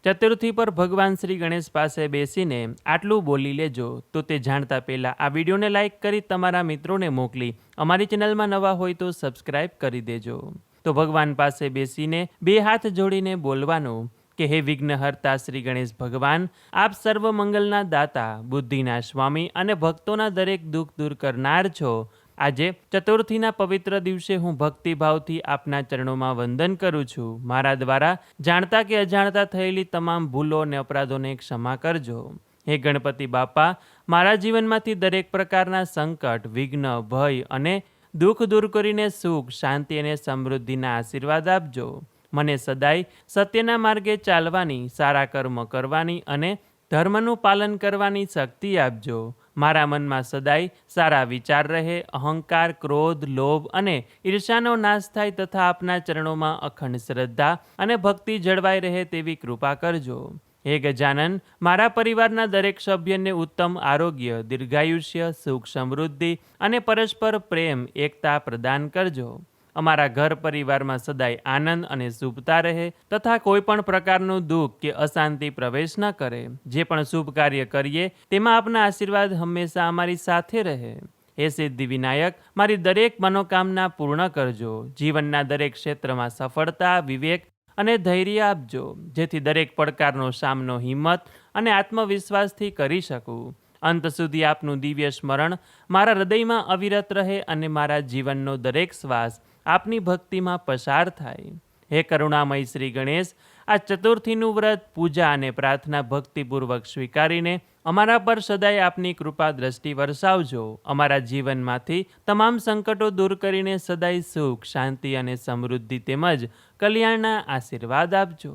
ચતુર્થી પર ભગવાન શ્રી ગણેશ પાસે બેસીને આટલું બોલી લેજો તો તે જાણતા પહેલાં આ વિડીયોને લાઇક કરી તમારા મિત્રોને મોકલી અમારી ચેનલમાં નવા હોય તો સબસ્ક્રાઇબ કરી દેજો। તો ભગવાન પાસે બેસીને બે હાથ જોડીને બોલવાનું કે હે વિઘ્નહર્તા શ્રી ગણેશ ભગવાન, આપ સર્વ મંગલના દાતા, બુદ્ધિના સ્વામી અને ભક્તોના દરેક દુઃખ દૂર કરનાર છો। આજે ચતુર્થીના પવિત્ર દિવસે હું ભક્તિભાવથી આપના ચરણોમાં વંદન કરું છું। મારા દ્વારા જાણતા કે અજાણતા થયેલી તમામ ભૂલો અને અપરાધોને ક્ષમા કરજો। હે ગણપતિ બાપા, મારા જીવનમાંથી દરેક પ્રકારના સંકટ, વિઘ્ન, ભય અને દુઃખ દૂર કરીને સુખ, શાંતિ અને સમૃદ્ધિના આશીર્વાદ આપજો। મને સદાય સત્યના માર્ગે ચાલવાની, સારા કર્મ કરવાની અને ધર્મનું પાલન કરવાની શક્તિ આપજો। મારા મનમાં સદાય સારા વિચાર રહે, અહંકાર, ક્રોધ, લોભ અને ઈર્ષાનો નાશ થાય તથા આપના ચરણોમાં અખંડ શ્રદ્ધા અને ભક્તિ જળવાઈ રહે તેવી કૃપા કરજો। હે ગજાનન, મારા પરિવારના દરેક સભ્યને ઉત્તમ આરોગ્ય, દીર્ઘાયુષ્ય, સુખ, સમૃદ્ધિ અને પરસ્પર પ્રેમ, એકતા પ્રદાન કરજો। અમારા ઘર પરિવારમાં સદાય આનંદ અને શુભતા રહે તથા કોઈ પણ પ્રકારનું દુઃખ કે અશાંતિ પ્રવેશ ન કરે। જે પણ શુભ કાર્ય કરીએ તેમાં આપના આશીર્વાદ હંમેશા અમારી સાથે રહે। હે સિદ્ધિ વિનાયક, મારી દરેક મનોકામના પૂર્ણ કરજો। જીવનના દરેક ક્ષેત્રમાં સફળતા, વિવેક અને ધૈર્ય આપજો, જેથી દરેક પડકારનો સામનો હિંમત અને આત્મવિશ્વાસથી કરી શકું। અંત સુધી આપનું દિવ્ય સ્મરણ મારા હૃદયમાં અવિરત રહે અને મારા જીવનનો દરેક શ્વાસ આપની ભક્તિમાં પસાર થાય। હે કરુણામય શ્રી ગણેશ, આ ચતુર્થીનું વ્રત, પૂજા અને પ્રાર્થના ભક્તિપૂર્વક સ્વીકારીને અમારા પર સદાય આપની કૃપા દ્રષ્ટિ વરસાવજો। અમારા જીવનમાંથી તમામ સંકટો દૂર કરીને સદાય સુખ, શાંતિ અને સમૃદ્ધિ તેમજ કલ્યાણના આશીર્વાદ આપજો।